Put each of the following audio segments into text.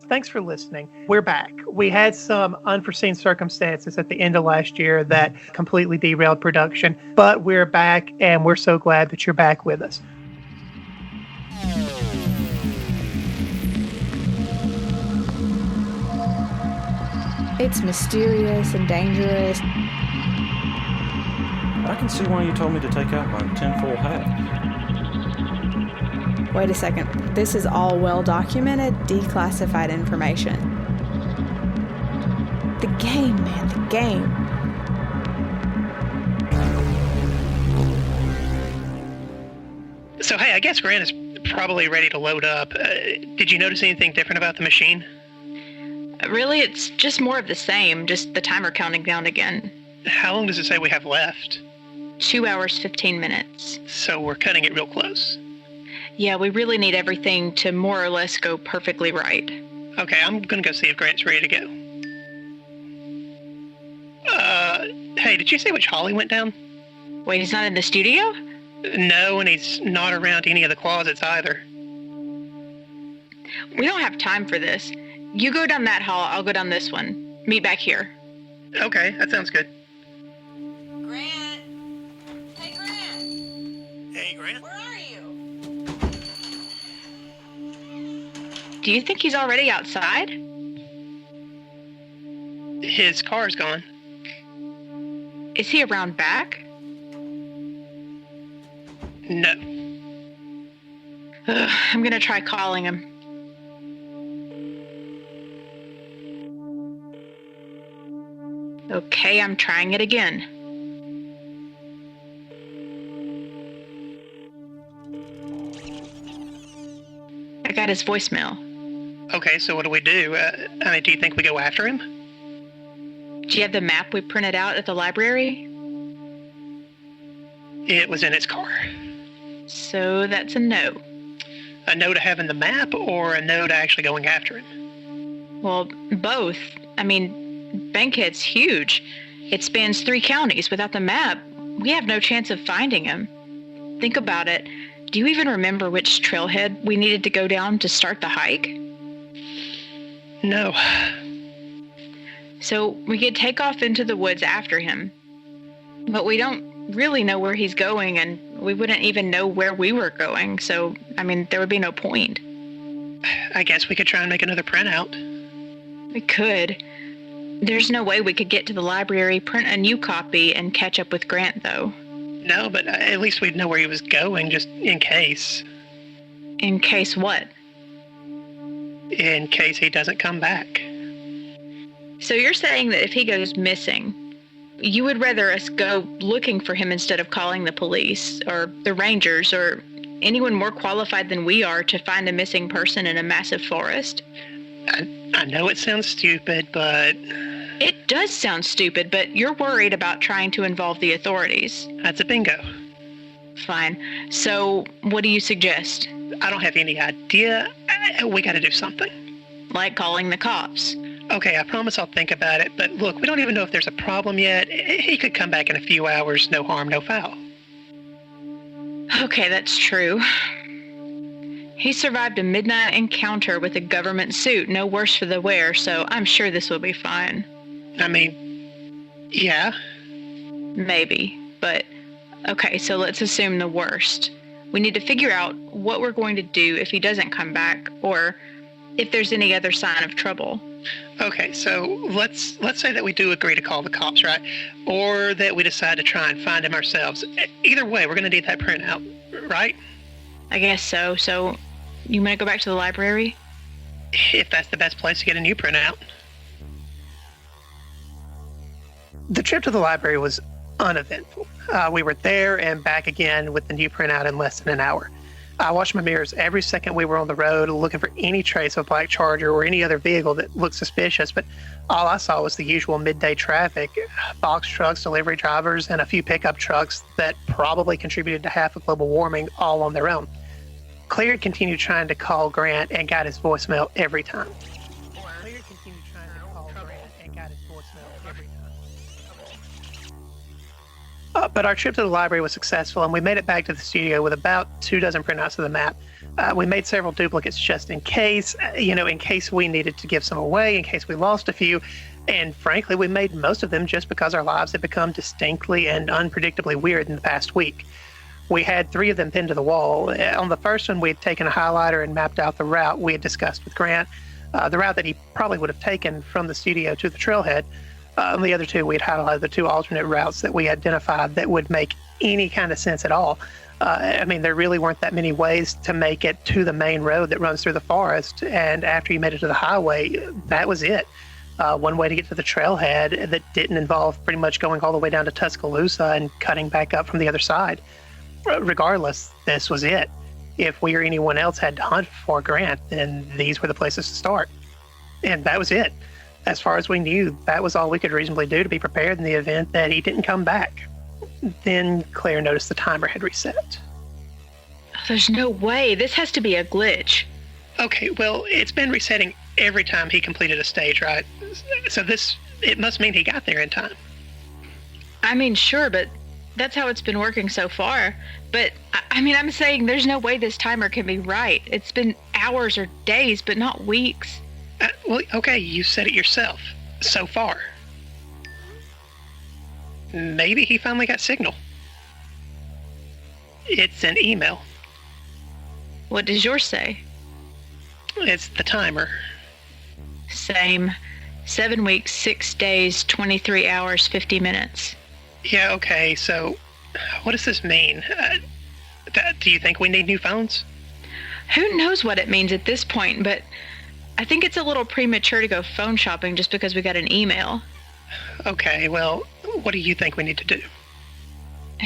Thanks for listening. We're back. We had some unforeseen circumstances at the end of last year that completely derailed production, but we're back and we're so glad that you're back with us. It's mysterious and dangerous. I can see why you told me to take out my tinfoil hat. Wait a second. This is all well-documented, declassified information. The game, man, the game. So, hey, I guess Grant is probably ready to load up. Did you notice anything different about the machine? Really, it's just more of the same, just the timer counting down again. How long does it say we have left? 2 hours, 15 minutes. So we're cutting it real close. Yeah, we really need everything to more or less go perfectly right. Okay, I'm going to go see if Grant's ready to go. Hey, did you see which hall he went down? Wait, he's not in the studio? No, and he's not around any of the closets either. We don't have time for this. You go down that hall, I'll go down this one. Meet back here. Okay, that sounds good. Grant! Hey, Grant! Hey, Grant. Where are you? Do you think he's already outside? His car's gone. Is he around back? No. I'm gonna try calling him. Okay, I'm trying it again. I got his voicemail. Okay, so what do we do? Do you think we go after him? Do you have the map we printed out at the library? It was in his car. So that's a no. A no to having the map or a no to actually going after him? Well, both. I mean, Bankhead's huge. It spans 3 counties. Without the map, we have no chance of finding him. Think about it. Do you even remember which trailhead we needed to go down to start the hike? No. So we could take off into the woods after him. But we don't really know where he's going, and we wouldn't even know where we were going. So, there would be no point. I guess we could try and make another printout. We could. There's no way we could get to the library, print a new copy, and catch up with Grant, though. No, but at least we'd know where he was going, just in case. In case what? In case he doesn't come back. So you're saying that if he goes missing, you would rather us go looking for him instead of calling the police, or the rangers, or anyone more qualified than we are to find a missing person in a massive forest? I know it sounds stupid, but... It does sound stupid, but you're worried about trying to involve the authorities. That's a bingo. Fine. So, what do you suggest? I don't have any idea. We gotta do something. Like calling the cops. Okay, I promise I'll think about it, but look, we don't even know if there's a problem yet. He could come back in a few hours, no harm, no foul. Okay, that's true. He survived a midnight encounter with a government suit, no worse for the wear, so I'm sure this will be fine. Yeah. Maybe, but okay, so let's assume the worst. We need to figure out what we're going to do if he doesn't come back, or if there's any other sign of trouble. Okay, so let's say that we do agree to call the cops, right? Or that we decide to try and find him ourselves. Either way, we're going to need that printout, right? I guess so. So, you want to go back to the library? If that's the best place to get a new printout. The trip to the library was uneventful. We were there and back again with the new printout in less than an hour. I watched my mirrors every second we were on the road looking for any trace of Black Charger or any other vehicle that looked suspicious, but all I saw was the usual midday traffic, box trucks, delivery drivers, and a few pickup trucks that probably contributed to half of global warming all on their own. Clear continued trying to call Grant and got his voicemail every time. But our trip to the library was successful, and we made it back to the studio with about 24 printouts of the map. We made several duplicates just in case, in case we needed to give some away, in case we lost a few. And frankly, we made most of them just because our lives had become distinctly and unpredictably weird in the past week. We had 3 of them pinned to the wall. On the first one, we had taken a highlighter and mapped out the route we had discussed with Grant, the route that he probably would have taken from the studio to the trailhead. On the other 2, we had highlighted the 2 alternate routes that we identified that would make any kind of sense at all. There really weren't that many ways to make it to the main road that runs through the forest. And after you made it to the highway, that was it. One way to get to the trailhead that didn't involve pretty much going all the way down to Tuscaloosa and cutting back up from the other side. Regardless, this was it. If we or anyone else had to hunt for Grant, then these were the places to start. And that was it. As far as we knew, that was all we could reasonably do to be prepared in the event that he didn't come back. Then Claire noticed the timer had reset. There's no way. This has to be a glitch. Okay, well, it's been resetting every time he completed a stage, right? So it must mean he got there in time. Sure, but that's how it's been working so far. But, I'm saying there's no way this timer can be right. It's been hours or days, but not weeks. Okay, you said it yourself. So far. Maybe he finally got signal. It's an email. What does yours say? It's the timer. Same. 7 weeks, 6 days, 23 hours, 50 minutes. Yeah, okay, so what does this mean? Do you think we need new phones? Who knows what it means at this point, but I think it's a little premature to go phone shopping just because we got an email. Okay, well, what do you think we need to do?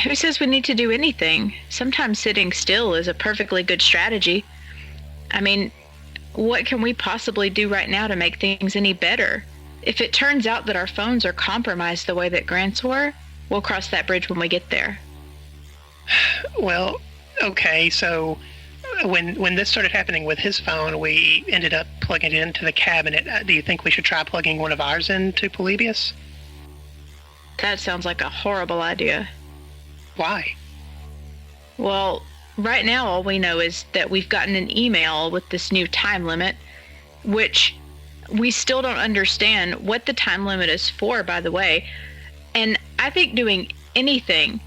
Who says we need to do anything? Sometimes sitting still is a perfectly good strategy. What can we possibly do right now to make things any better? If it turns out that our phones are compromised the way that Grant's were, we'll cross that bridge when we get there. Well, okay, so when this started happening with his phone, we ended up plugging it into the cabinet. Do you think we should try plugging one of ours into Polybius? That sounds like a horrible idea. Why? Well, right now all we know is that we've gotten an email with this new time limit, which we still don't understand what the time limit is for, by the way. And I think doing anything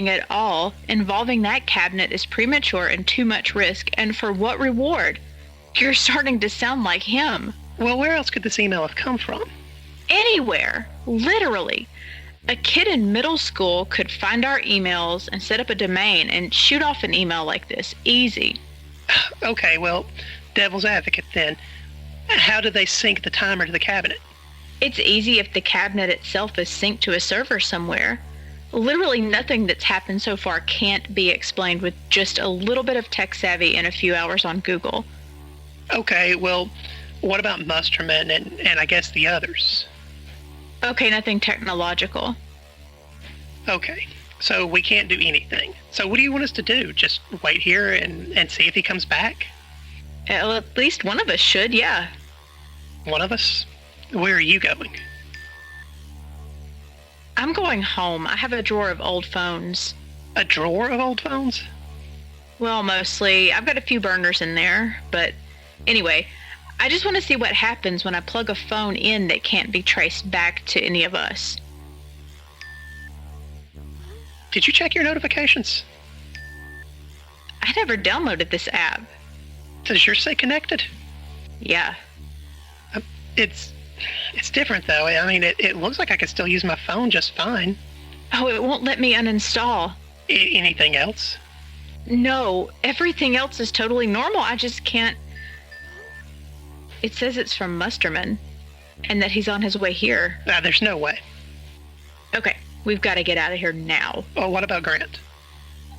at all involving that cabinet is premature and too much risk. And for what reward? You're starting to sound like him. Well, where else could this email have come from? Anywhere. Literally. A kid in middle school could find our emails and set up a domain and shoot off an email like this. Easy. Okay, well, devil's advocate then. How do they sync the timer to the cabinet? It's easy if the cabinet itself is synced to a server somewhere. Literally nothing that's happened so far can't be explained with just a little bit of tech savvy and a few hours on Google. Okay, well, what about Musterman and I guess the others? Okay, nothing technological. Okay, so we can't do anything. So what do you want us to do? Just wait here and see if he comes back? Well, at least one of us should, yeah. One of us? Where are you going? I'm going home. I have a drawer of old phones. A drawer of old phones? Well, mostly. I've got a few burners in there, but anyway, I just want to see what happens when I plug a phone in that can't be traced back to any of us. Did you check your notifications? I never downloaded this app. Does yours say connected? Yeah. It's different, though. It looks like I could still use my phone just fine. Oh, it won't let me uninstall. Anything else? No, everything else is totally normal. I just can't. It says it's from Musterman, and that he's on his way here. There's no way. Okay, we've got to get out of here now. Oh, what about Grant?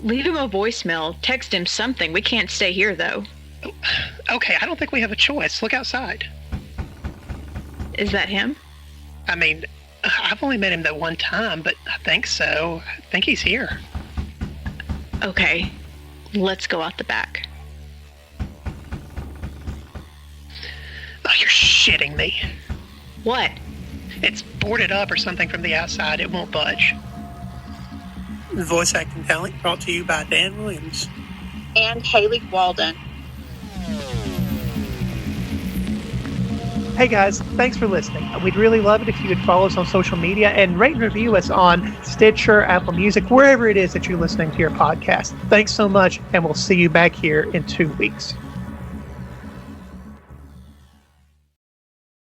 Leave him a voicemail. Text him something. We can't stay here, though. Okay, I don't think we have a choice. Look outside. Is that him? I've only met him that one time, but I think so. I think he's here. Okay, let's go out the back. Oh, you're shitting me. What? It's boarded up or something from the outside. It won't budge. Voice acting talent brought to you by Dan Williams. And Haley Walden. Hey guys, thanks for listening. We'd really love it if you would follow us on social media and rate and review us on Stitcher, Apple Music, wherever it is that you're listening to your podcast. Thanks so much, and we'll see you back here in 2 weeks.